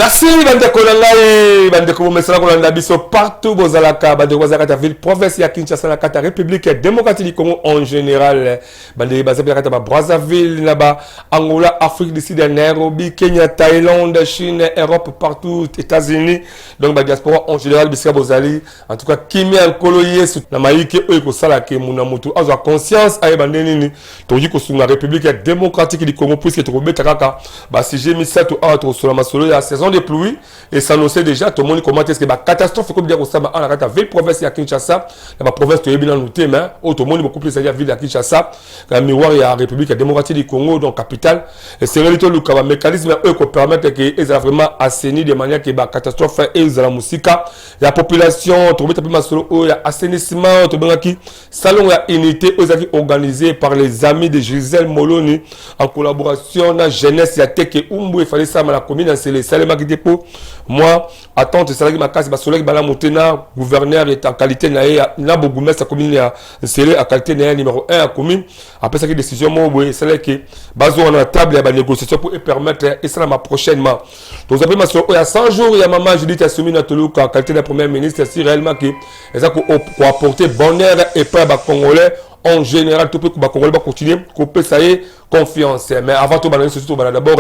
Merci, Bandeko Langai, Bandeko Messala Kolanda Biso, partout Bozalaka, Bandeko Bozalaka, ville, province ya Kinshasa, la Kata République démocratique du Congo en général, Bandeko Bazabia Brazzaville, là-bas, Angola, Afrique du Sud, Nairobi, Kenya, Thaïlande, Chine, Europe, partout, États-Unis, donc la diaspora en général, Bissika Bozali, en tout cas, Kimi Ankoloye, la Maïke, eux, Kosalake, Munamutu, Azo conscience, Aye Bandenini, Toji Kosunga, la République démocratique du Congo, puisque tu remets Takaka, si j'ai mis ça tout à autre sur la Masolo, il y a saison de pluie et ça nous sait déjà tout le monde comment est-ce que la catastrophe comme dire au Sama en la ville province à Kinshasa la province de bien noté mais tout le monde beaucoup plus à ville à Kinshasa la miroir la République démocratique du Congo donc capitale et c'est réalité le mécanisme eux qui permettent que ils vraiment assainir de manière que la catastrophe et ils la musique la population trouver un peu masolo il y a assainissement tout bien qui salon la unité aux organisé par les amis de Gisèle Moloni en collaboration la jeunesse ya teke umbu il fallait ça la commune c'est les salles moi, attends, tu sais que ma casse, soleil bala montena, gouverneur est en qualité na bogoumès sa commune à qualité numéro 1 à commune. Après ça, décision moi, oui, c'est là que bazo on a table à la négociation pour permettre et ça ma prochainement. Donc après il y a 100 jours, il y a maman Judith Assumi na Tolou en qualité de premier ministre, c'est réellement que ça pour apporter bonheur et paix à Congolais. En général, tout le monde va continuer, couper ça y est, confiance. Mais avant tout, d'abord,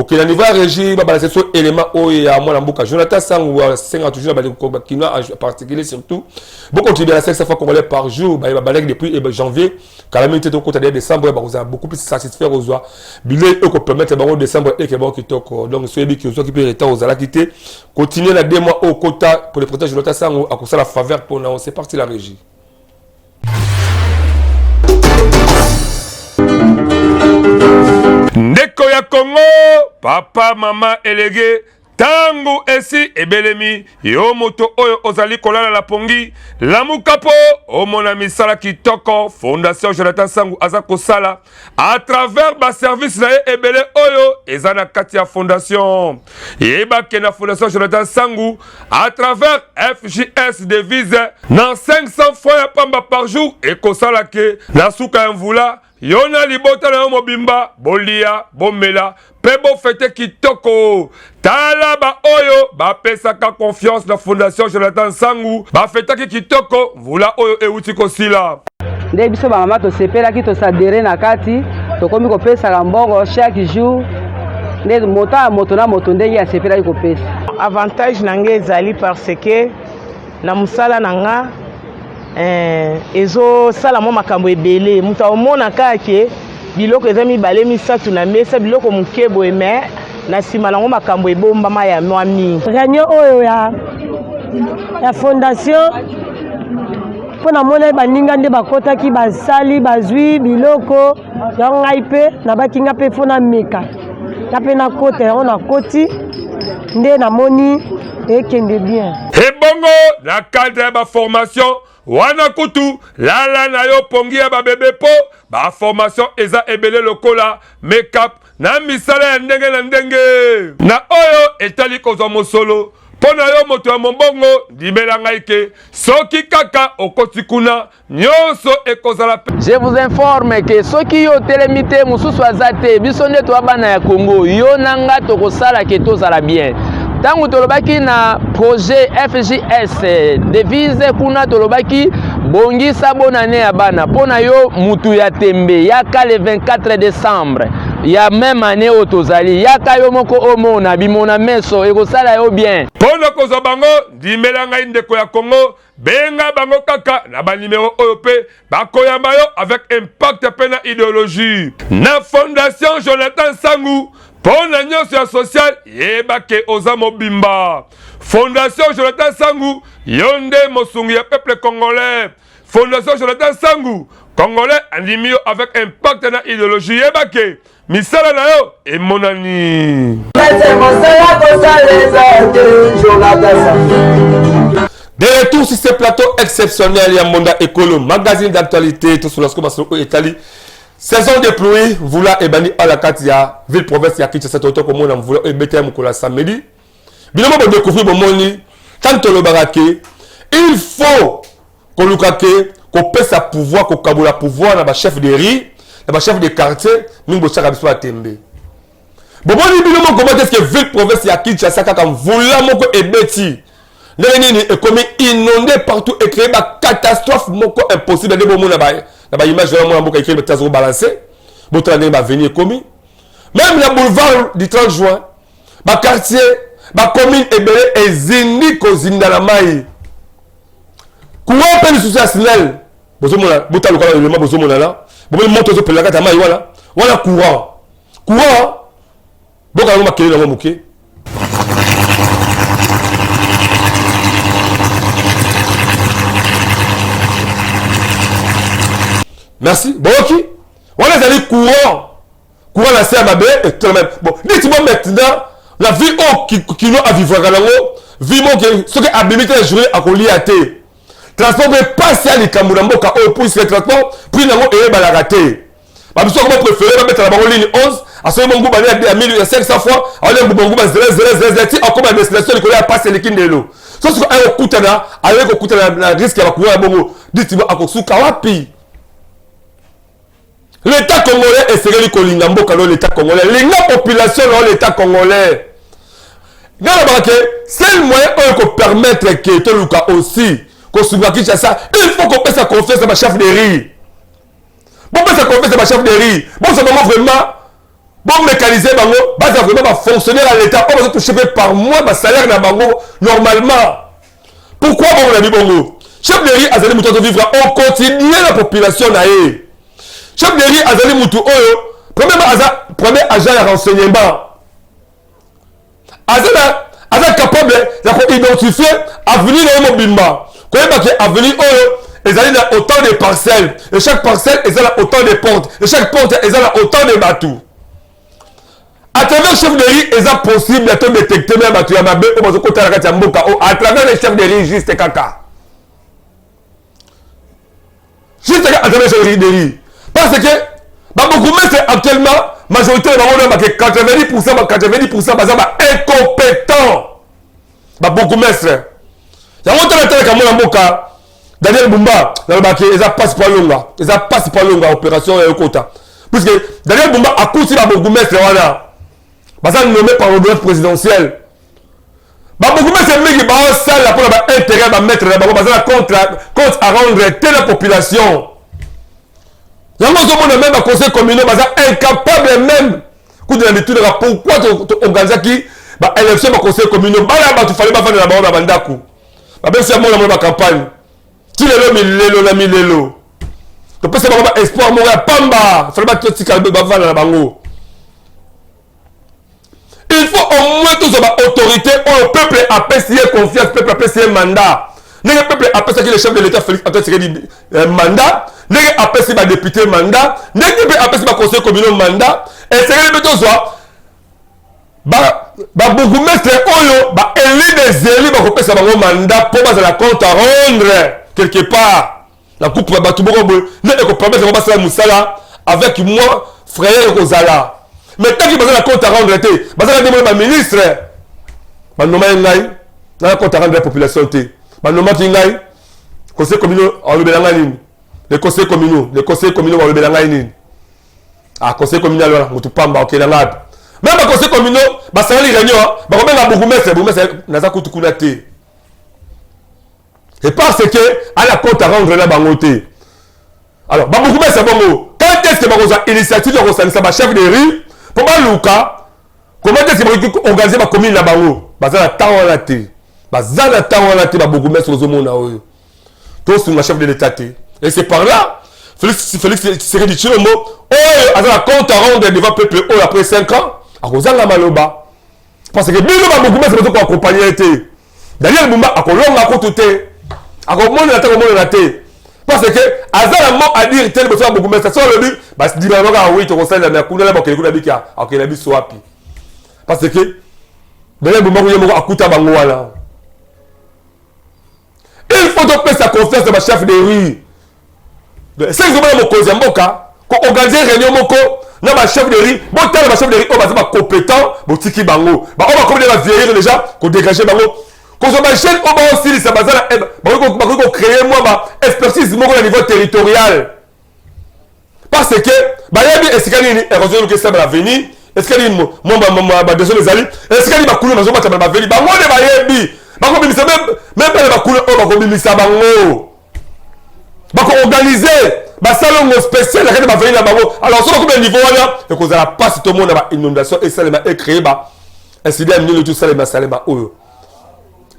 que le niveau régime, c'est un élément où il y a moi Jonathan Sang ou 50 toujours en particulier surtout. Beaucoup contribuer à 500 fois congolais par jour, depuis janvier, quand la minute de côté de décembre, vous avez beaucoup plus satisfaire aux oies. Billet, eux, qu'on peut mettre en décembre et que bon qui toque. Donc, ceux qui ont occupé le temps aux alaquités, continuez la 2 mois au quota pour les protéger Jonathan Sang à cause de la faveur pour nous. C'est parti la régie. Ndeko ya Congo, papa, maman, élégé, tangu esi ebelemi, yo moto oyo ozali kolala la pongi, lamukapo, o mona misala kitoko, Fondation Jonathan Sangu azako sala, à travers ba service na ebele oyo, ezana katia fondation. Yeba kena Fondation Jonathan Sangu, à travers FJS devise, nan 500 fois ya pamba par jour, et kosala ke, na suka mvula, Yona libota na mobimba, bolia, bomela, pebo fete kitoko. Tala ba oyo, ba pesaka confiance na Fondation Jonathan Sangu, ba fete kitoko, vula oyo euti kosila. Nde biso ba mama to sepela ki to sadere na kati, to komi ko pesa ka mbongo chaque jour. Nde moto na moto ndenge ya sepela ki ko pesa. Avantage nange ezali parce que na musala nanga ezo sala mo makambo ebele mutu omona kake biloko eza mibale misatu na mesa biloko mukebo eme na sima nango makambo ebomba ma ya mwa mingi réunion oyo ya fondation pona mona baninga nde bakotaki basali bazwi biloko ya ngai pe na bakinga pe fona meka ya pe na kote yango na koti nde namoni ekende bien ebongo na cadre ya formation wana kutu lala na yo pongi ya ba bébé po ba formation eza ebele lokola make-up na misala ya ndenge na ndenge na oyo etali kozwa mosolo pona yo moto ya mombongo ndimela ngai ke soki kaka okoti kuna nyonso ekozala. Je vous informe que soki yo telemite mususu azate biso nde to bana ya Congo yo nanga tokosala ke tozala bien. Tangu tolobaki na projet FJS devise kuna tolobaki bongisa bonane ya bana pona yo mutu ya tembe yaka le 24 décembre ya même année otozali yaka yo moko omona bimona meso ekosala yo bien pona kozo bango ndimela ngai ndeko ya Congo benga bango kaka na ba numéro oyo pe bakoyamba yo avec impact pe na idéologie na Fondation Jonathan Sangu. Pona nyonso ya social yeba ke oza mobimba. Fondation Jonathan Sangu yonde mosungi ya peuple congolais. Fondation Jonathan Sangu congolais andimi yo avec impact na idéologie yeba ke misala na yo e monani. De retour sur ce plateau exceptionnel ya Monda Ekolo, magazine d'actualité tout sur la scope Italie. Saison de pluie, voula ebani à la Katia, ville province ya Kinshasa toto comme on voula ebete mukola samedi. Bilamo ba découvrir bomoni, tant le barake, il faut qu'on lukake, qu'on pèse sa pouvoir, qu'on kaboula pouvoir na ba chef de riz, na ba chef de quartier, mingo chaka biso atembe. Boboni bino mo comment est-ce que ville province ya Kinshasa kaka mvula moko ebeti. Nini est comme inondé partout et créé ba catastrophe moko impossible de bomona ba na ba image de moi moko écrit tazo balancer. Botra ba venir commis. Même le boulevard du 30 juin, ba quartier, ba commune ebele ezindi ko zinda na mai. Courant pe sous national. Bozomona bota lokala le ma bozomona là. Bobo monte zo pelaka ta mai wala. Wala courant. Courant. Boka ngoma kele na moké. Merci. Bon, ok. On a allé courant. Courant la CMAB et tout le même. Bon, dites-moi maintenant, la vie qui nous a vivre à Galango, vivement ce qui a limité la journée à Koliaté. Transport mais passer à l'Ikamurambo, car on pousse le transport, puis nous avons été balagaté. Bah, nous sommes préférés, mettre la ligne 11, à ce moment où on a 1500 fois, on a un bon goût, encore ma destination, il a passé les de l'eau. Sauf que un Koutana, avec un Koutana, risque à courir à Bongo, dites-moi à Kosu Kawapi. L'État congolais est serré Kolinga Mboka, l'État congolais. La population, l'État congolais. Dans la banque, c'est le moyen pour permettre que tout le cas aussi, qu'on se ça, il faut qu'on fasse sa confiance à ma chef de riz. Bon, ça confiance à ma chef de riz. Bon, c'est vraiment, bon, mécaniser, ça vraiment fonctionner à l'État. On va toucher par mois, ma salaire dans Bango, normalement. Pourquoi on a dit Bongo? Chef de riz, Azali Mouton de vivre, on continue la population d'ailleurs. Chef de riz Azali Moutou Oyo, premier agent de renseignement. Azali capable d'identifier avenue de Mobimba. Quand il y a avenue Oyo, ils ont autant de parcelles. Et chaque parcelle, ils ont autant de portes. Et chaque porte, ils ont autant de bateaux. À travers le chef de riz, ils ont possible de détecter même bateau Yamabe ou à travers les chefs de riz, juste caca. Juste à travers le chef de riz. Parce que beaucoup c'est actuellement majorité de 90% sont incompétents. Beaucoup maîtres. Il y a longtemps que Daniel Bumba, ils ont passé par longa opération Kota. Parce que Daniel Bumba a coûté beaucoup maîtres. Parce que nommé par le gouvernement présidentiel. Beaucoup maîtres qui ont salle pour intérêt à mettre compte à rendre la population. Il y a même un conseil communal incapable même de pourquoi organiser qui élection au conseil communal il fallait pas faire de la barre bandaku même si on a campagne tu le milelo tu peux savoir espoir mourir pamba fallait pas que tu calmes la bango. Il faut au moins tous les autorités au peuple apprécier confiance peuple apprécier mandat. Le peuple apprécie que le chef de l'État Félix Antoine Tshisekedi mandat. Les apprécient les députés mandat, les apprécient les conseils communaux mandat, et c'est que les gens soient beaucoup mettre oyo, élire des élus, apprécier le mandat pour passer la compte à rendre quelque part. La coupe va tout le monde, ne peut permettre de passer la moussala avec moi, frère Rosala. Mais tant qu'il passe la compte à rendre, parce que le ministre, je nomme la compte à rendre la population. Je nomme le conseil communal en le les conseils communaux vont le bélangaïni. Ah, conseil communal, là, on pamba, ok, là, même les conseils communaux, c'est un réunion, même la bourgmestre, n'a pas coûté counaté. Et parce que, à la compte à rendre là, bangoté. Alors, bourgmestre, c'est bon, quand est-ce que vous avez initiative de recenser ma chef de rue, pour moi, Luka, comment est-ce que vous organisez ma commune là-bas? Bazala Tawanate. Bazala Tawanate, ma bourgmestre, aux hommes, tous sur ma chef de l'État. Et c'est par là, Félix Tshisekedi Tshilombo, a la compte à rendre devant le peuple après 5 ans, à cause de la maloba. Parce que Biloba beaucoup de gens qui accompagné. Daniel Bumba a colonné à côté. A colonné à côté. Parce que, Azala mot à dire tel besoin beaucoup de gens, le but, bah, c'est dire, oui, tu conseilles la mère, la banque, la bika, ok, la bise soit pi. Parce que, Daniel Bumba, il a coûté à Bangoala. Il faut donc mettre sa confiance dans ma chef de rue. C'est vraiment mon cause mboka ko organiser réunion moko na ma chef de riz bon tel ma chef de riz on va compétent botiki bango on va comme les vieillir déjà ko dégager bango ko so ma chaîne on va aussi ça bazala ko créer moi ma expertise moko au niveau territorial parce que ba yebi esikani ni érosion que ça va venir est-ce que moi désolé les alliés est-ce que les bakulu mazo bata ba veli bango de ba yebi bako bimisa même pas les bakulu o bako bimisa bango bako organiser ba salon spécial la ba veli na bango alors sur combien niveau là et cause la passe tout le monde ba inondation et ça les créé ba incident ni le tout ça les salema o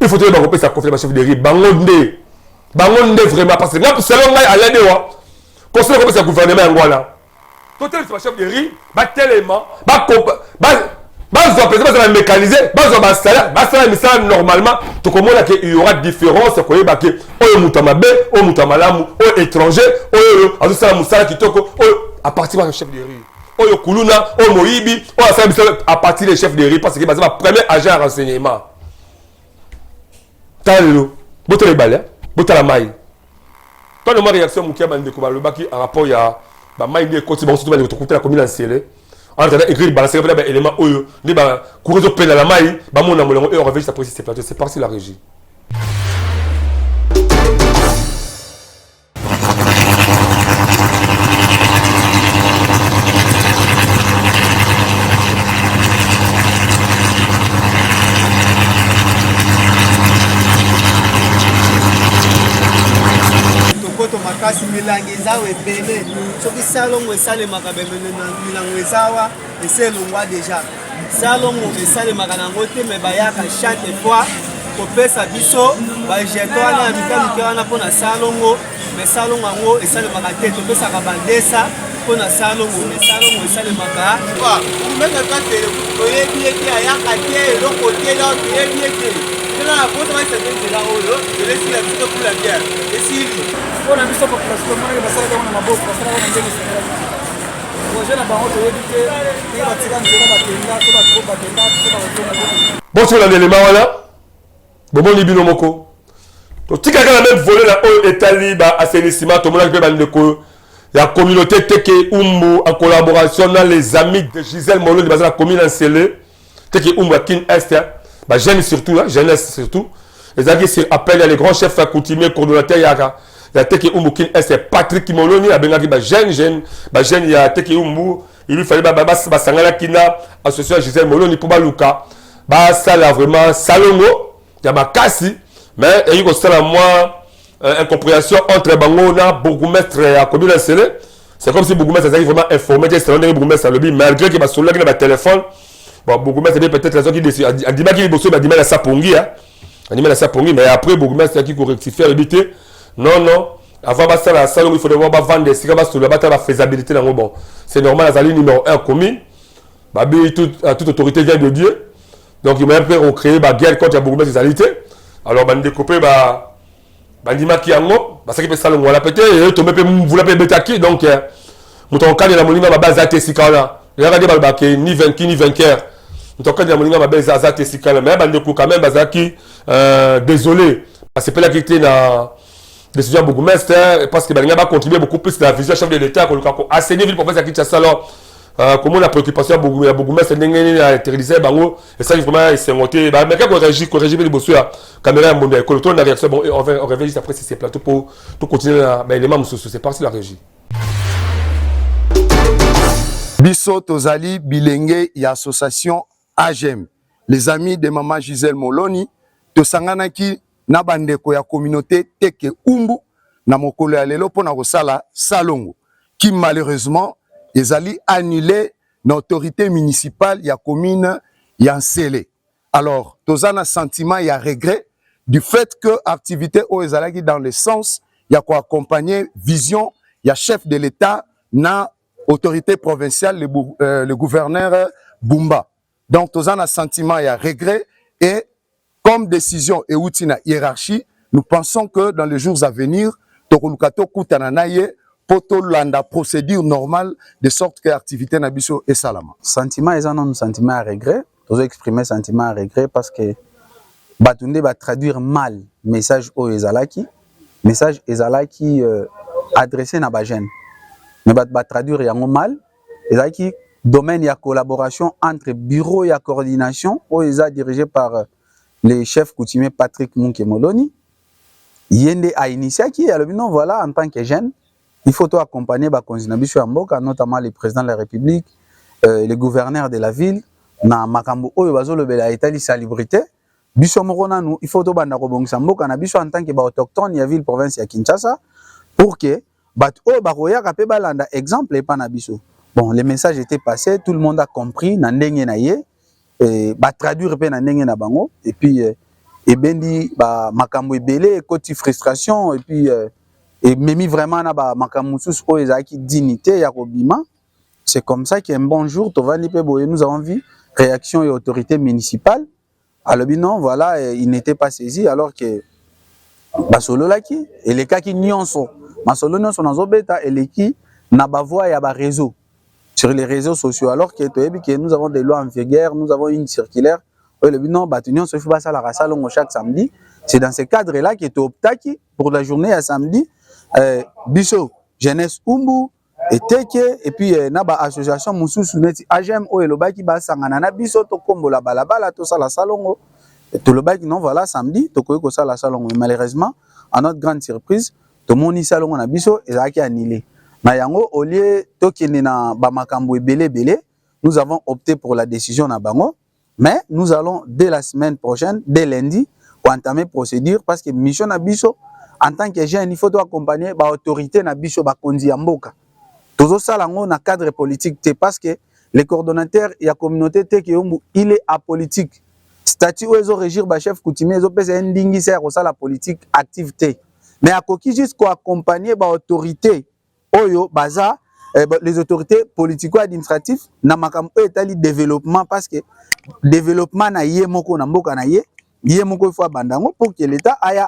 il faut que ba repérer sa confiance chef de riz bango nde vraiment parce que là selon ngai aller de wa conseil comme ça gouvernement ngwana totel c'est chef de riz ba tellement ba va mécaniser va salaire ça normalement tout comme là qu'il y aura différence quoi ba que o mutamabe o mutamalamu o étranger o azu sala musala kitoko à partir du chef de riz o kuluna o moibi o asala à partir des chefs de riz parce que c'est ma premier agent de renseignement talo botele balé botala mai toi de ma réaction mukia bande ko ba le baki en rapport ya ba mai de côté ba surtout ba to côté la commune ancienne en train d'écrire balancer ba élément oyo ni ba courezo peine la mai ba mon amour et on revient juste après ces plateaux c'est parti la régie. makasi milangi ezawa ebele soki salongo esalemaka milango ezawa eselongwa deja salongo esalemaka nango te me bayaka chaque fois kopesa biso bajeto wana ya mike wana mpona salongo me salongo yango esalemaka te topesaka bandesa mpona salongo me salongo esalemaka meka twatele toyebi ete ayaka te eloko te na toyebi ete tena na poto baisakenzela oyo elesila biso kula biere esili mpona biso population monaki basalaka wana maboko basalaka wana ndenge esengelaki projet na bango toyebi te ndenge batika nzela bakenda to bakenda to bakotonga bonsola l'élément wana bomoni bino moko totikaka na même volet na oyo etali assainissement tomonaki mpe bandeko ya communauté teke umbu en collaboration na les amis de Gisèle Moloni baza na commune Nsele teke umbu ya Kin Est jeune surtout jeunesse surtout ezalaki sur appel ya les grands chefs coutumiers coordonnateurs ya teke umbu Kin Est Patrick Moloni abengaki jeune ya teke umbu il lui fallait basangalaki na association Gisèle Moloni pour baluka basala vraiment salongo ya makasi mais eyi kosala moi incompréhension entre bango na bourgmestre ya commune Nsele. C'est comme si bourgmestre azali vraiment informé que c'est un bourgmestre à lobby malgré que basolaki na ba téléphone bon bourgmestre peut-être raison qui décide andimaki liboso ba dimela sapongi mais après bourgmestre qui correctifier le bité non avant basala salon il faut devoir vendre sika basola bata la faisabilité nango bon c'est normal azali numéro 1 commune babi toute autorité vient de Dieu donc il m'a après recréer ba guerre contre la bourgmestre égalité alors bandécouper bandimaki yango parce que salon wala peut-être tomber pe vula pe betaki donc muton kanya na molinga ba base atesika na regardez balbake ni vaincu ni vainqueur muton kanya na molinga ba base atesika na mais bandeko quand même bazaki désolé parce que pela qui na décision bourgmestre parce que balinga ba contribuer beaucoup plus la vision chef de l'état ko assainir ville province ya Kinshasa alors comment la préoccupation ya bourgmestre ndenge na terroriser bango et ça vraiment c'est monté mais quand corriger les bossu ya caméra monde ko tourne la réaction bon on revient juste après ces plateaux pour continuer l'élément mususu c'est parti la régie. Biso tozali bilenge ya association AGM les amis de maman Gisèle Moloni tosanganaki na bandeko ya communauté teke umbu na mokolo ya lelo pona kosala salongo qui malheureusement ezali annulé na autorité municipale ya commune ya Nsele. Alors tozana sentiment ya regret du fait que activité o ezalaki dans le sens ya ko accompagner vision ya chef de l'État na autorité provinciale le gouverneur Bumba. Donc tozana sentiment ya regret et comme décision et outil na hiérarchie nous pensons que dans les jours à venir tokolukato kutana naye poto landa procédure normale de sorte que l'activité na biso est salama. Sentiment est un sentiment à regret. Nous exprimer sentiment à regret parce que batunde va traduire mal message au ezalaki adressé na ba jeune. Mais va traduire yango mal ezalaki domaine ya collaboration entre bureau et coordination au eza dirigé par le chef coutumier Patrick Moloni. Yende a initié qui alors non voilà en tant que jeune il faut accompagner la constitution mboka, notamment le président de la République les gouverneurs de la ville na makambo oyo bazolobela etali salubrité biso moko nanu il faut to banda ko bongisa mboka na biso en tant que ba autochtone ya ville province ya Kinshasa pour que bat o ba koyaka pe balanda exemple et pas na biso. Bon, le message était passé, tout le monde a compris na ndenge na ye et ba traduire pe na ndenge na bango et puis et bendi ba makambo ebele côté frustration et puis et memi vraiment na ba makambo sous o ezaki dignité ya kobima. C'est comme ça qu'un bon jour nous avons vu réaction et autorité municipale. Alors non, voilà, il n'était pas saisi alors que basolo laki et les cas qui nyonso masolo nyonso nazo beta et les qui na ba voix ya ba réseau sur les réseaux sociaux alors que nous avons des lois en vigueur, nous avons une circulaire. Le non batunion se fait ça la rasalongo chaque samedi. C'est dans ce cadre-là qui est optaki pour la journée à samedi biso jeunesse umbu et teke et puis naba association mususu neti AGM o elobaki ba sangana na biso to kombola balabala to sala salongo to lobaki non voilà samedi to koyiko sala salongo mais malheureusement à notre grande surprise to moni salongo na biso ezaki annulé na yango au lieu to kende na ba makambo ebele nous avons opté pour la décision na bango mais nous allons dès la semaine prochaine dès lundi entamer procédure parce que mission na biso en tant que jeune il faut to accompagner ba autorité na biso ba konzi ya mboka. Tout ça, na cadre politique, parce que les coordonnateurs et la communauté, il est apolitique. Statut où ils ont régir le chef coutumier, ils ont fait un dingue, c'est la politique activité. Mais à quoi juste accompagner l'autorité, les autorités politico-administratives, na makam etali développement parce que développement na yé moko na mboka na yé moko faut abandango pour que l'État aille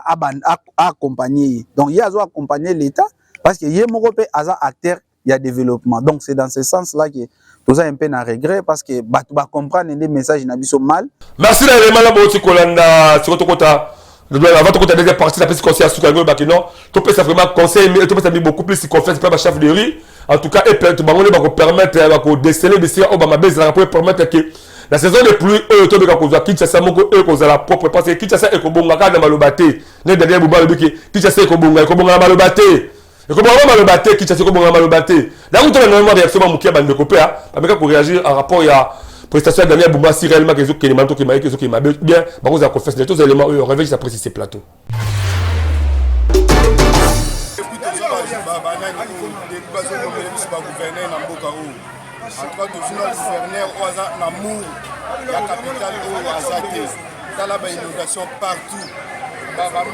accompagner. Donc il y a accompagner l'État parce que yé moko pe aza acteur il y a développement. Donc c'est dans ce sens-là que tout ça un peu un regret parce que bah comprendre des messages n'abissent mal. Merci l'élément là boti kolanda sur ton côté. Avant ton côté deuxième partie la petite conseil à Soukago Bakino. Tu peux ça vraiment conseil mais tu peux ça beaucoup plus confiance pas chef de riz. En tout cas et tu bango ba permettre ba déceler de ça Obama Bezala pour permettre que la saison de pluie to be ka kozwa Kinshasa moko kozala propre parce que Kinshasa e ko bonga ka na malobate. Ne derrière buba biki Kinshasa e ko bonga na malobate. Et comment on va le battre, qui t'a comment on va le battre. Là où tu as normalement réaction à Moukia Bande Copéa, avec pour réagir en rapport à prestation de Daniel Boumba, si réellement que les manteaux qui m'a dit que m'a bien, par contre, ça confesse les tous éléments, eux, réveille, j'apprécie ces plateaux.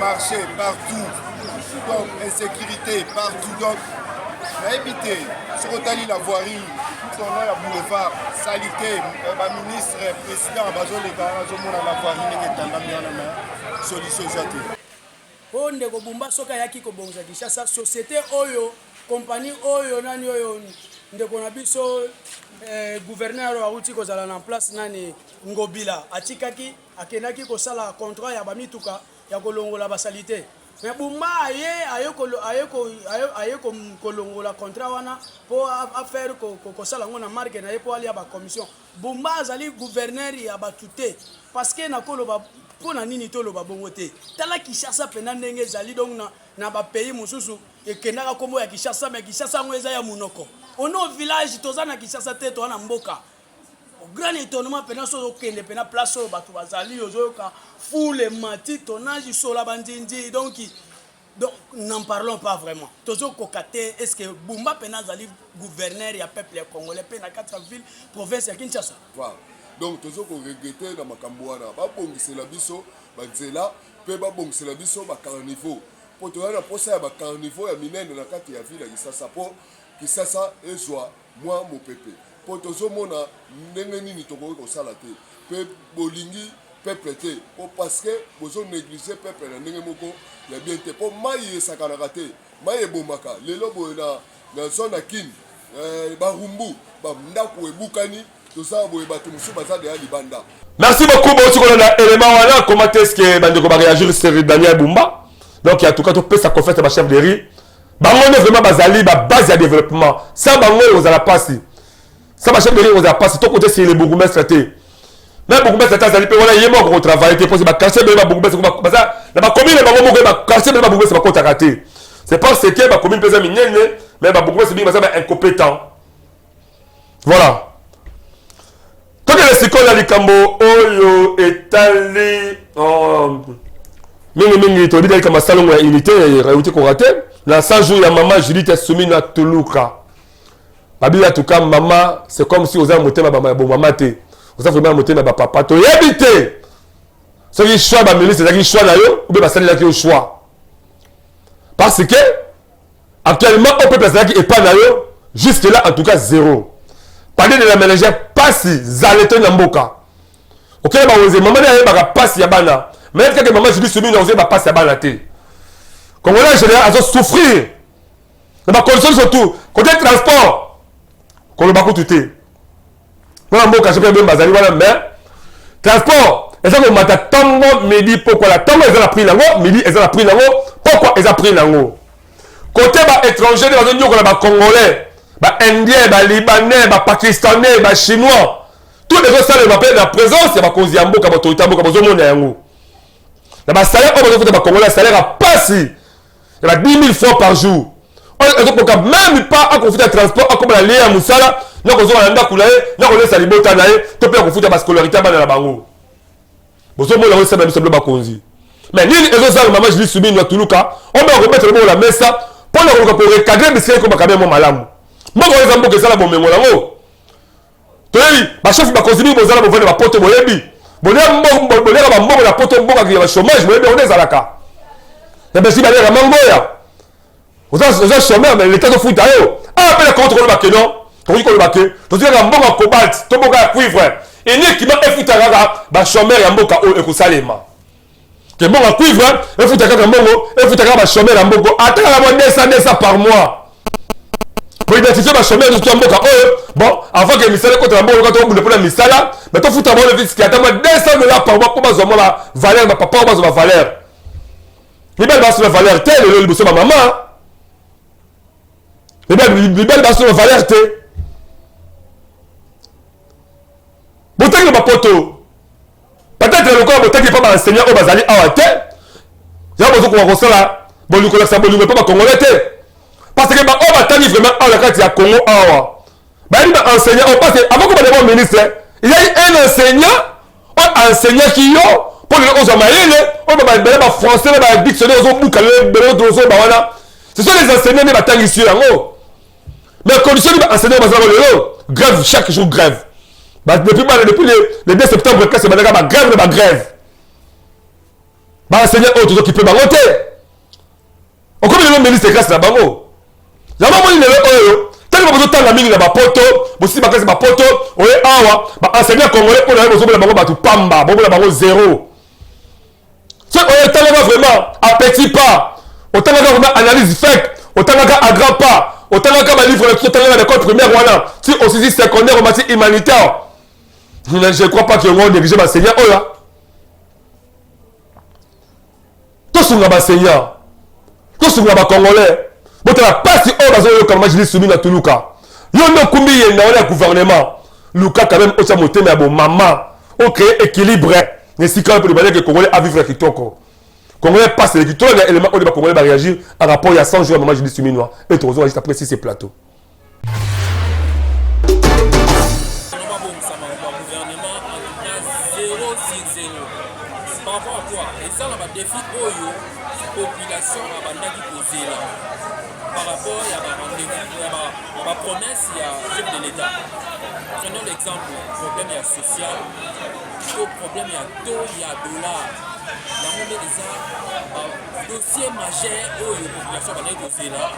Marché partout. Donc, insécurité partout. Donc, éviter, sur la voirie, son nom est boulevard, salité, ministre, président, la voirie, solution jatée. On ne peut pas yaki ko bonza Kinshasa société oyo compagnie oyo nani oyo ndeko na biso gouverneur wa uti ko zala na place nani Ngobila atikaki akenaki ko sala contrat ya bamituka ya kolongola basalité. Mais Boumba aye kolongola contrat wana pour affaire ko sala ngona marque na yepo ali ya ba commission. Boumba azali gouverneur ya batute parce que na koloba pona nini to loba bongote. Tala Kinshasa pena ndenge zali donc na ba pays mususu ekendaka kombo ya Kinshasa mais Kinshasa ngweza ya munoko. Ono village tozana Kinshasa te to na mboka. Grand étonnement pena so okende pena place o batu bazali ozoka foule mati tonnage sola bandindi donc n'en parlons pas vraiment. Tozo kokate est-ce que Boumba pena zali gouverneur ya peuple congolais pena 4 villes province ya Kinshasa. Voilà. Donc tozo ko regretter na makambo wana ba bongisela biso ba nzela pe ba bongisela biso ba carnivore. Po to na posa ya ba carnivore ya minene na kati ya ville ya Kinshasa po Kinshasa ezwa moi mo pepe. Po tozo mona ndenge nini toko ko sala te. Pe bolingi peuple te po parce que bozo négliger peuple na ndenge moko ya bien te po mai sakana raté. Mai bomaka lelo bo na zone ya Kin ba rumbu ba ndako ebukani. Merci beaucoup, beaucoup de éléments. Comment est-ce que Bandeko va réagir sur Daniel Boumba? Donc, en tout cas, tu peux sa confiance à chef de riz. Bango est vraiment basali, base de développement. Sans Bango, vous allez passer. Sans chef de riz, vous allez passer. Tout côté, c'est les bourgmestres traités. Mais bourgmestres traités, il y a un gros travail. Il faut que quartier de bourgmestres, la commune, quartier de bourgmestres, c'est pas contre rater. C'est parce que la commune peut être mignonne, mais bourgmestres, c'est incompétent. Voilà. Quand les sikola likambo oyo etali mingi to bidali kama salon ya unité réalité ko raté na 100 jours ya maman Judith Soumi na Tuluka. Babila tuka maman c'est comme si oza motema ba maman te. Oza vraiment motema ba papa to yebité. Ce qui choix ba ministre c'est qui choix na yo ou bien ba salela ki au choix. Parce que actuellement on peut placer qui est pas na yo jusque là en tout cas zéro. Parler de la ménagère pasi zaleto na mboka. OK ba oze maman na ba pasi ya bana. Mais que maman Judith Soumi na oze ba pasi ya bana te. Congolais en général ils ont souffrir. Dans ma condition surtout côté transport. Qu'on le bakou tuté. Moi mboka je peux bien bazali wala mais transport et ça que mata tango midi pourquoi la tango ils ont pris nango midi ils ont pris nango pourquoi ils ont pris nango. Côté ba étranger dans un ba congolais ba indien, ba libanais, ba pakistanais, ba chinois. Tous les autres salles m'appellent la présence, c'est ba cause yambo ka ba autorité mboka ba zomo na yango. Na ba salaire on va ba congolais salaire a passé. Il y a 10 000 francs par jour. On ne même pas à confiter le transport comme la lien à Moussala, nous avons un ndakoulaye, nous avons un libota nae, tu peux confiter la scolarité dans la bango. Vous avez un peu de bakonzi. Mais ni les autres maman je lui soumis nous Tuluka, on va remettre le mot la messe pour le recadrer mais c'est comme un peu malam. Moi on les ambo que ça la bombe ngolango. Tu vois, ba chef ba konzi bo zala bo vendre ba poto boyebi. Bonera ba mbo la poto mboka ki ba chômage boyebi on est zalaka. Na besi ba la mangoya. Vous avez chômeur, mais l'État de foot à eux. Ah, mais contre le baquet, non? Pour le baquet, tu as un bon cobalt, tu as un cuivre. Et ni qui m'a effouté à la chômeur et un bon cadeau et salema. Que bon cuivre, et fout à un bon, et fout à la chômeur et un bon. Attends la bonne ça par mois. Pour identifier ma chômeur, tu as un bon cadeau. Bon, avant que Missala contre un bon, quand on voulait Missala, mais tu fous à mon fils qui attend $200 par mois pour ma valeur, ma papa, ma valeur. Les belles basses de valeur, telle le bousseau ma maman. Les belles basses de valeur, telle. Bouteille de ma poteau. Peut-être encore, bouteille qui n'est pas enseignant au Bazali à terre. Il y a besoin qu'on ressent là. Bon, nous connaissons pas le Congolais. Parce que on va t'en vraiment à la carte, il y a Congo à bah, il m'a enseigné, avant qu'on ait un ministre, il y a un enseignant, un enseignant qui y a, pour les gens on va français, on va dictionnaire, on va ce sont les enseignants qui vont ici là. Mais la condition de l'enseignant, grève, chaque jour grève. Depuis le 2 septembre, c'est ma grève. L'enseignant, qui peut m'arrêter. On comme le ministre grâce à la bango. La maman, il est là, tellement que vous avez mis la poto, vous aussi, ma poto, oui, awa, enseignant congolais, pour la bango, la bango, pamba, la bango, zéro. Si on est vraiment à petit pas, autant que vraiment analyse faite, autant que à grand pas, autant que livre de l'école primaire, voilà, si on se dit secondaire en matière humanitaire, je ne crois pas qu'ils vont diriger ma seigneur. Oh là, tous sont ma seigneur, tous sont ma congolais. Bon, tu n'as pas si on va comme moi je dis soumis à Tuluka. Il y a un combi, il y a un gouvernement. Luka, quand même, au Samoté, mais bon, maman, on crée équilibre. Mais si quand même, que les Congolais a vivre avec Kitoko. Congolais passe les Kitoko, il y a un élément où les Congolais vont réagir en rapport il y a 100 jours, maman je dis soumis noir. Et tu reçois juste après ces plateaux. Par rapport à quoi? Et ça, on a un défi population à Bandaki Kozela. Par rapport à la rendez-vous, à la promesse, il y a chef de l'État. Prenons l'exemple, problème il y a social, problème il y a taux, il y a dollar. La monnaie des arts, dossier majeur où la population va aller Kozela.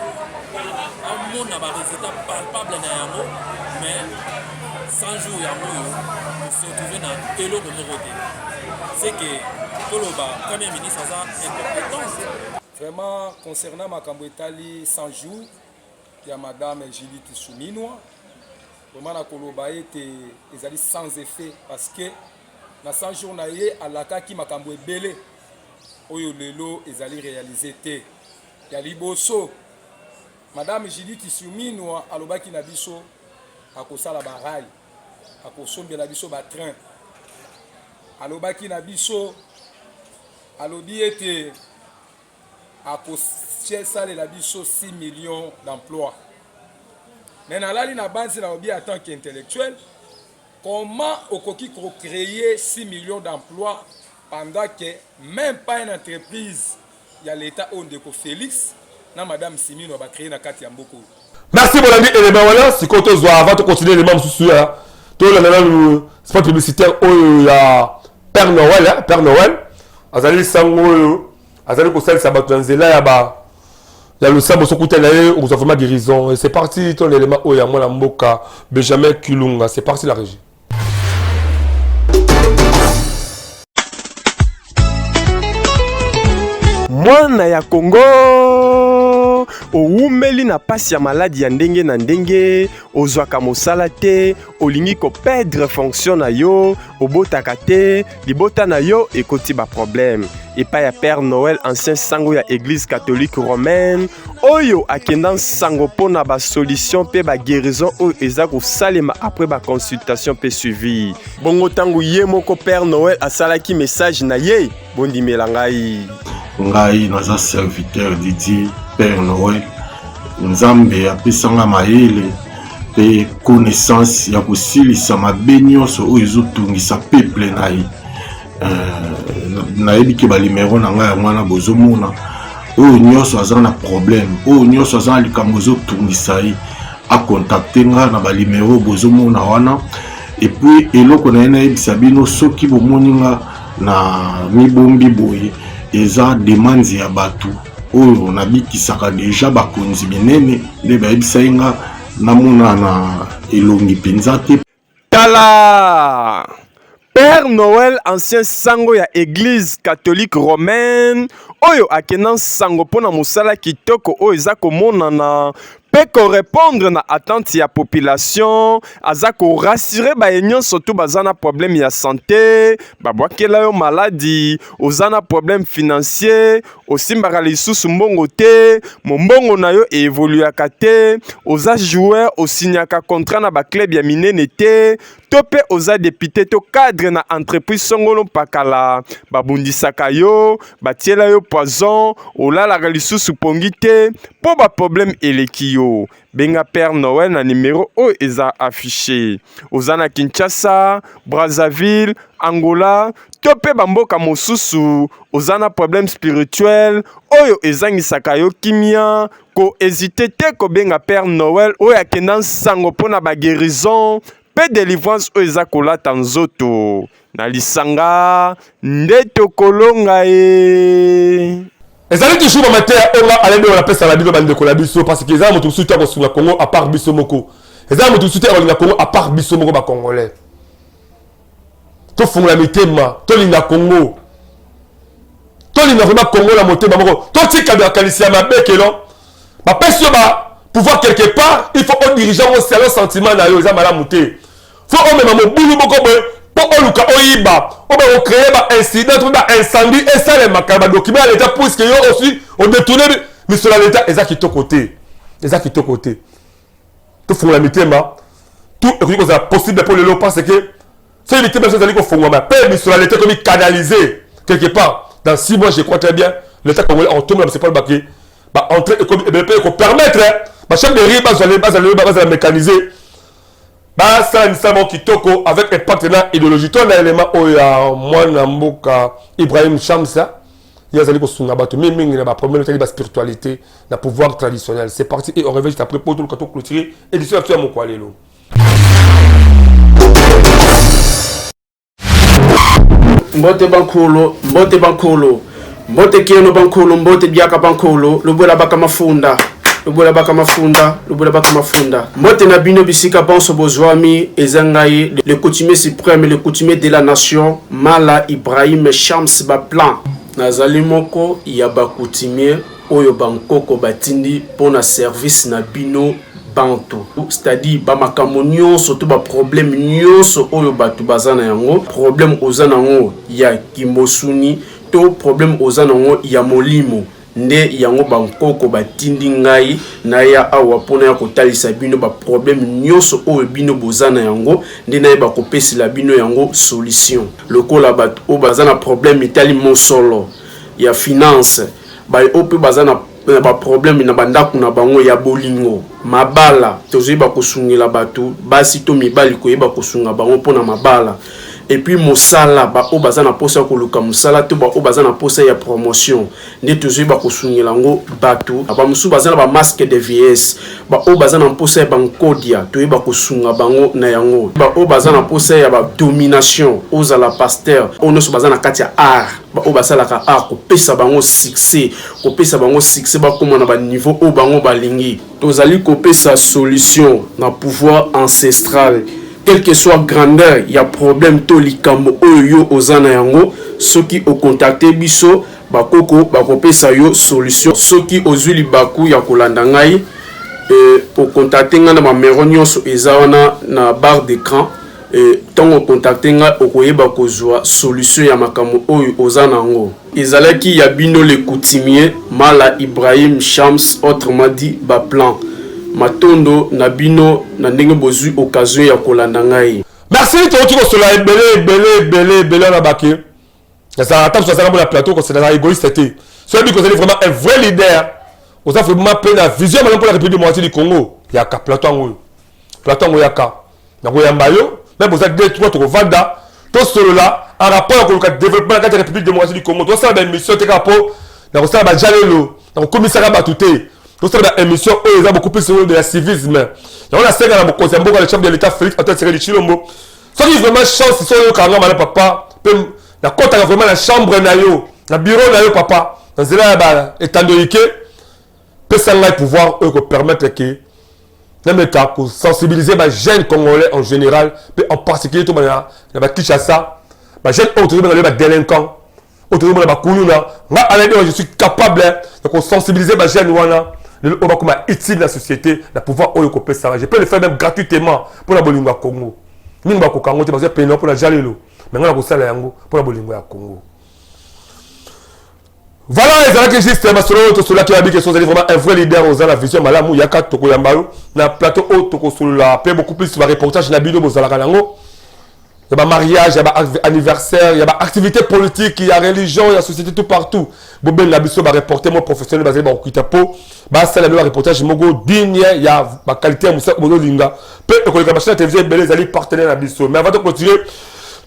Un monde a un résultat palpable dans Yango, mais 100 jours Yango, on se retrouve dans Elo de Moroté. C'est que le Premier ministre a une incompétence. Vraiment, concernant Makambo Etali 100 jours, il y a Madame Judith Soumi. Vraiment, la Koloba était sans effet parce que dans 100 jours, on a eu à la Kaki Makambo Ebele. Oyo lelo ezali réalisé té. Il y a Liboso. Madame Judith Soumi alobaki na biso akosala ba rail, akosombela biso ba train. Alobaki na biso alobi ete akosala la biso 6 millions d'emplois. Mais nalali na base na obi en tant qu'intellectuel comment okoki créer 6 millions d'emplois pendant que même pas une entreprise il y a l'état Ondeko Félix na madame Simino va créer na kati ya mboko. Merci mon ami élément voilà si quand on avant de continuer les membres sous là tout le spot publicitaire il y a Père Noël azali sango azali ko sel sabato nzela ya ba ya le sabo sokuta na ye on vraiment guérison et c'est parti ton élément oya moi la mboka Benjamin Kilunga c'est parti la régie. Mwana ya Congo oumeli na pasi ya maladi ya ndenge na ndenge ozwaka mosala te olingi ko perdre fonction na yo obotaka te libota na yo ekoti ba problème epai ya Père Noël ancien sango ya église catholique romaine oyo akenda sango pona ba solution pe ba guérison oyo eza kosalema après ba consultation pe suivi bongo tango ye moko Père Noël asalaki message na ye bondimela ngai naza serviteur Didier Père Noël Nzambe apesanga mayele pe connaissance ya kosilisa mabe nyonso oyo ezotungisa peuple na ye nayebi ke balimero na ngai ya mwana bozomona oyo nyonso aza na problème oyo nyonso aza na likambo ezotungisa ye akontakte nga na balimero bozomona wana epuis eloko na ye nayebisa bino soki bomoni nga na mibombi boye eza demande ya bato oyo nabikisaka deja bakonzi minene nde bayebisa ye nga namona na elongi mpenza te. Tala Père Noël ancien sango ya église catholique romaine oyo akena sango pona mosala kitoko oyo eza komonana pe correspondre na attente ya population aza ko rassurer ba nyonso surtout bazana problème ya santé babwakela yo maladie ozana problème financier osimbaka lisusu mbongo te mombongo na yo évoluaka te oza joueur osignaka contrat na ba club ya minene te to pe oza député to cadre na entreprise songolo pakala babundisaka yo batiela yo poison olalaka lisusu pongi te po ba problème eleki yo benga Père Noël na numéro o eza affiché ozana Kinshasa Brazzaville Angola to pe bamboka mosusu ozana problème spirituel oyo ezangisaka yo kimia ko hésiter te ko benga Père Noël oyo akenda sango pona ba guérison pe délivrance oyo eza kolata nzoto na lisanga nde tokolonga ye. ezali toujours ba matin on a allé de la pesa la bino bande ko la biso parce que ezali moto suta ko sunga Congo à part biso moko ezali moto suta ko linga Congo à part biso moko ba congolais to funga mitema to linga Congo to linga vraiment Congo la motema moko to tika de kalisia mabekelo ba pesa ba pouvoir quelque part il faut au dirigeant au salaire sentiment na yo ezali malamu te faut on même mo bulu moko boy pour oluka oyiba on va créer ba incident ba incendie et ça les makaba document à l'état pour que yo aussi on détourner mais sur l'état ezaki to côté tout font la mitema tout est que ça possible pour le lot parce que c'est l'équipe même ça ko fongwa ma paix mais sur l'état comme canaliser quelque part dans 6 mois je crois très bien l'état congolais on tombe là c'est pas le baquet ba entrer et comme ko permettre ba chef de riba va mécaniser bah ça une savon qui toko avec un partenaire idéologique ton élément oya mwana mboka Ibrahim Shamsa il y a zali ko sunga bato mingi na ba problème de spiritualité na pouvoir traditionnel c'est parti et on revient juste après pour tout le carton clôturé édition actuelle mon kwalelo mbote bankolo mbote kieno bankolo mbote biaka bankolo lobola baka mafunda mbote na bino bisika banso bozwami ezangaye le coutumier suprême le coutumier de la nation Mala Ibrahim Shams Baplan nazali moko ya ba coutumier oyo bankoko batindi pona service na bino bantu c'est-à-dire ba makambo nyonso to ba problème nyonso oyo batu bazana yango problème ozana yango ya kimosuni to problème ozana yango ya molimo nde yango bankoko batindi ngai na ya awa pona ya kotalisa bino ba problème nyonso oyo bino bozana yango nde na ba kopesila bino yango solution lokola bato o bazana problème itali mosolo ya finance ba ope bazana ba problème na bandako na bango ya bolingo mabala tozoyeba kosungela bato basi to mibali koyeba kosunga bango mpona mabala et puis mosala ba o bazana posa koluka mosala to ba o bazana posa ya promotion nde tozoyeba kosungela ngo bato ba musu bazana ba masque de vieillesse ba o bazana posa ya bankodia toyeba kosunga bango na yango ba o bazana posa ya ba domination ozala pasteur ono so bazana kati ya art ba o basala ka art ko pesa bango succès ba koma na ba niveau o bango balingi tozali ko pesa solution na pouvoir ancestral. Quelle que soit grandeur, il y a problème to likambo oyo ozana yango soki o contacter biso bakoko bakopesa yo solution soki ozuli baku ya kolanda ngai o contacter nga na numero nyonso ezawana na barre d'écran tant o contacter nga okoyeba kozwa solution ya makambo oyo ozana yango ezalaki ya bino le coutumier Mala Ibrahim Shams autrement dit ba plan matondo na bino na ndenge bozui occasion ya kolanda ngai. Merci to tiko sola belé na baké. Ça attend sur ça na plateau ko c'est égoïste c'était. Celui qui est vraiment un vrai leader. Vous avez vraiment plein la vision pour la République démocratique du Congo. Il y a ka plateau yaka. Na ko yambayo, même vous avez deux trois to vanda to solo là en rapport avec le développement de la République démocratique du Congo. To ça ba mission te kapo na ko ça ba jalelo, na ko commissariat batuté. Tout ça, l'émission, ils ont beaucoup plus de la civisme. On a 5 ans, le chef de l'État, Félix Antoine Tshisekedi Tshilombo. Ce qui est vraiment chance, c'est que papa, la côte a vraiment la chambre, le bureau, papa. Dans ce là, étant donné que, peut s'en pouvoir permettre que, pour sensibiliser les jeunes Congolais en général, en particulier, tout le monde, Kinshasa, les jeunes autour de délinquants, autour de je suis capable de sensibiliser les jeunes. Le Obakuma utile de la société, de pouvoir oyokoper ça. Je peux le faire même gratuitement pour la Bolingwa Congo. Minga ko Congo, tu vas payer pour la Jalelo. Mais on a ça yango pour la Bolingwa Congo. Voilà, les amis qui existent, tout cela qui a dit que sont vraiment un vrai leader aux la vision malamu yaka toko yambalo na plateau haut toko sur la paix beaucoup plus sur reportage na bido bozala kanango. Il y a des mariages, il y a des anniversaires, il y a des activités politiques, il y a religion, il y a société tout partout. Bobel Nabiso va reporter mon professionnel basé dans Kitapo. Bah ça le reportage mogo digne, il y a ma qualité Moussa Mono Linga. Peu que la machine télévision belé zali partenaire Nabiso. Mais avant de continuer,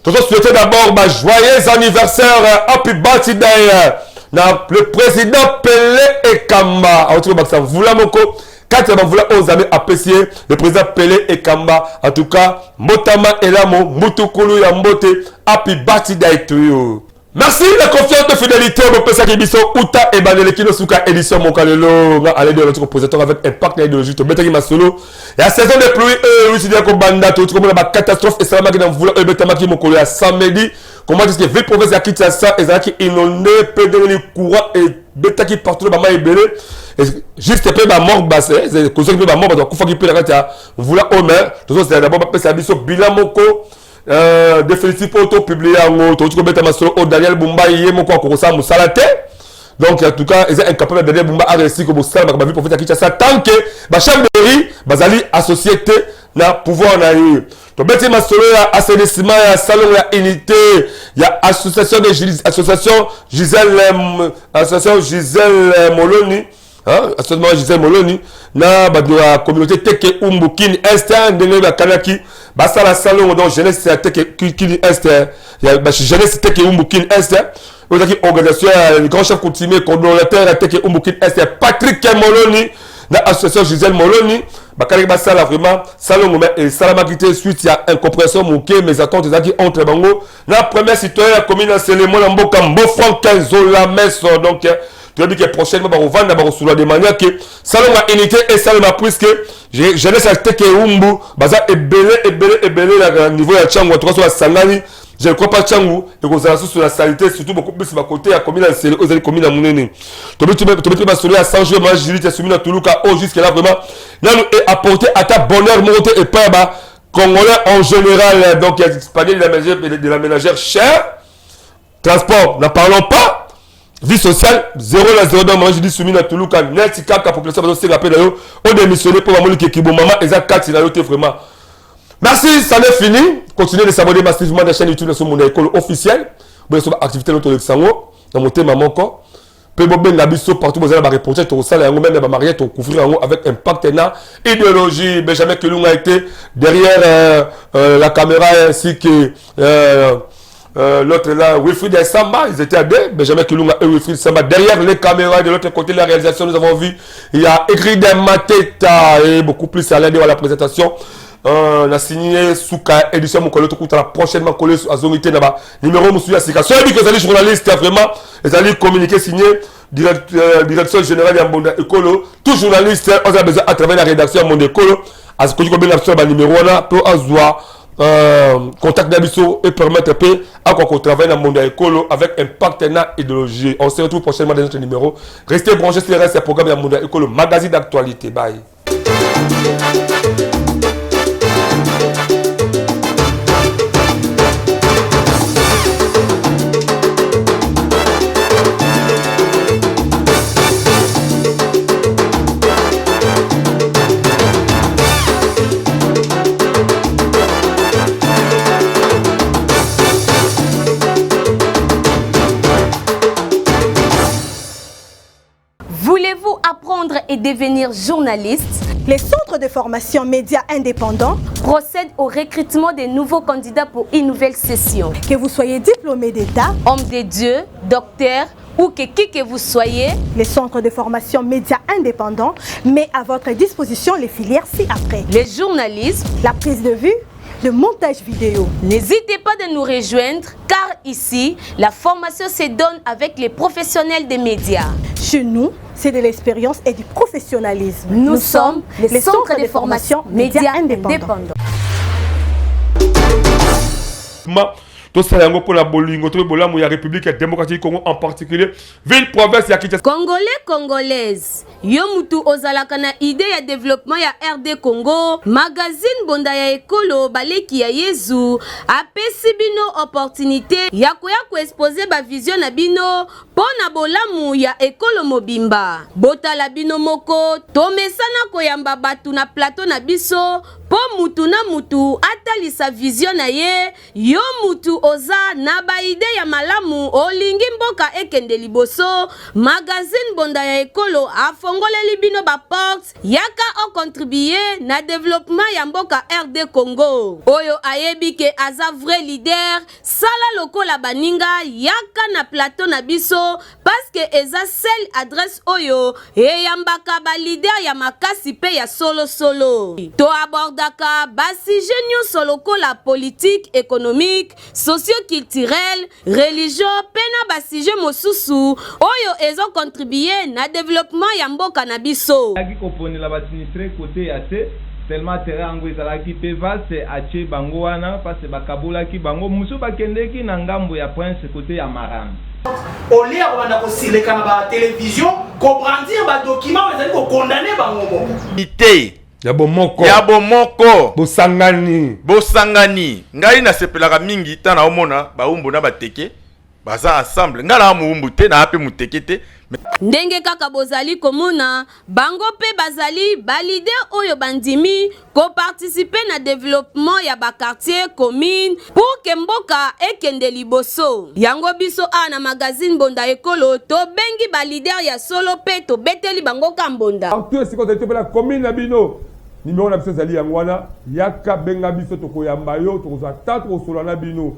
tout souhaiter d'abord ma joyeux anniversaire happy birthday na le président Pelé Ekamba. En tout cas, vous la moko quand on voulait oser apprécier le président Pelé Ekamba, en tout cas, Motama Elamo, Mutukulu Yambote, happy birthday to you. Merci la confiance de fidélité au Pesa Kibiso, Uta et Banelekino Suka édition Mokalelo, à l'aide de notre compositeur avec impact idéologique, au Betaki Masolo. Et à saison de pluie, oui, c'est dire qu'on banda, tout le monde a catastrophe et ça m'a dit qu'on voulait Betamaki Mokolo à samedi. Comment est-ce que ville province à Kinshasa et Zaki inondé, peu de courant et Betaki partout, Bama et Belé. Juste après ma mort basse, c'est cause que ma mort donc faut qu'il peut la rata voilà Omer tout ça c'est d'abord pas ça biso bilan moko définitif auto publié en tout comme beta masolo au Daniel Bumba yemo ko ko ça musalate donc en tout cas ils sont incapables de Daniel Bumba a réussi comme ça ba vie prophète Kinshasa tant que ba chambéry bazali associé na pouvoir na eu to beta masolo ya assainissement ya salon ya unité ya association de association Gisèle Moloni. Actuellement Gisèle Moloni na la communauté Teke Umbukin Est ndenge ba kanaki basa la salon donc jeunesse Teke Kini Est ya jeunesse Teke Umbukin Est aussi organisation le grand chef coutumier coordonnateur Teke Umbukin Est Patrick Moloni na association Gisèle Moloni ba kanaki basa la vraiment salon et salamakité suite ya incompréhension moké mes attentes qui entre bango na première citoyen la commune Selemon na Mboka Mbofran 15 la messe donc tu as dit que prochainement, on va vendre de manière que salon à unité et salon à puisque jeunesse à Teke Umbu, baza est belé à niveau de Tchangou, en tout cas sur la Sangani, je ne crois pas Tchangou, et qu'on a sur la saleté, surtout beaucoup plus à côté, à commune aux communes à Mounene. Tu peux pas soulever à 100 jours, moi j'ai dit, tu as soumis à Toulouka, oh, jusqu'à là vraiment, là nous est apporté à ta bonheur, monté et pas bas, Congolais en général, donc il y a disponible de la ménagère chère, transport, n'en parlons pas. Vie sociale, 0 à 0 dans moi je dis soumis à Toulouka, net kaka population va se rappeler d'ailleurs, on démissionné pour maman qui kibo maman et ça 4 c'est là vraiment. Merci, ça n'est fini. Continuez de s'abonner massivement à la chaîne YouTube de mon école officielle. Vous avez activité notre Luxembourg dans mon thème maman encore. Pe bobenga biso partout bozala ba reporter to sala yango même ba marié to couvrir yango avec un partenaire idéologie. Benjamin Kilunga a été derrière la caméra ainsi que l'autre là, Wilfried et Samba, ils étaient à deux. Benjamin Kilunga et Wilfried Samba derrière les caméras. De l'autre côté de la réalisation, nous avons vu, il y a écrit des Mateta et beaucoup plus à l'aide de la présentation. On a signé Souka édition Mokolo tout la prochainement collé à Zonité là-bas. Numéro Moussouya Sika. Soit dit que les journalistes vraiment, ils allaient communiquer signé direction générale de Mbonda Ekolo. Tout journaliste, on a besoin à travers la rédaction Mbonda Ekolo. À ce que tu connais la numéro là, pour avoir contact d'Abisso et permettre à qu'on travaille dans le monde écolo avec un partenaire idéologique. On se retrouve prochainement dans notre numéro. Restez branchés sur ce programme dans le monde écolo, magazine d'actualité. Bye. Voulez-vous apprendre et devenir journaliste? Les centres de formation médias indépendants procèdent au recrutement des nouveaux candidats pour une nouvelle session. Que vous soyez diplômé d'État, homme de Dieu, docteur ou que vous soyez, les centres de formation médias indépendants met à votre disposition les filières ci-après. Le journalisme, la prise de vue, le montage vidéo. N'hésitez pas de nous rejoindre car ici, la formation se donne avec les professionnels des médias. Chez nous, c'est de l'expérience et du professionnalisme. Nous sommes les centres de formation médias indépendants. Tout ça pour la bolingo, tout le la République démocratique Congo en particulier, ville, province, ya Kinshasa. Congolais, Congolaises, yo mutu ozalaka na idée ya développement ya RD Congo, magazine Bonda ya Ekolo, baleki ya Yezu, apesi bino opportunité ya ko exposer ba vision na bino pona bolamu ya Ekolo mobimba. Botala bino moko, tomesana koyamba batu na plateau na biso, po mutu na mutu atalisa vision na ye, yo mutu oza na ba ide ya malamu olingi mboka ekende liboso. Magazine Bonda ya Ekolo afongoleli bino ba porte yaka o contribuer na développement ya mboka RD Congo. Oyo ayebi ke aza vrai leader sala lokola baninga yaka na plateau na biso parce que eza seule adresse oyo eyambaka ba leader ya makasi pe ya solo solo. To abordaka basi genio solo kola politique, économique, socio-culturel, religion, pena basi je mosusu oyo ezo contribuer na développement ya mboka na biso. Aki koponi la basinistre côté ate tellement terrain ngo ezalaki pe vaste ache bango wana parce bakabolaki bango musu bakendeki na ngambo ya prince côté ya Maram. Au lieu de konsileka na ba télévision ko brandir ba document ezali ko condamner bango ité ya bomoko bosangani ngai na sepelaka mingi tana omona baumbu na bateke baza ensemble ngala muumbu te na ape muteke te ndenge kaka bozali komona bango pe bazali balide oyo bandimi ko participer na développement ya ba quartier commune pour que mboka ekende liboso. Yango biso na magazine Bonda Ekolo to bengi balider ya solo pe to beteli bango kambonda. Tout ce qu'on a été la commune na bino numéro na biso zali yangwana yaka benga biso to koyamba yo to za tatu solana bino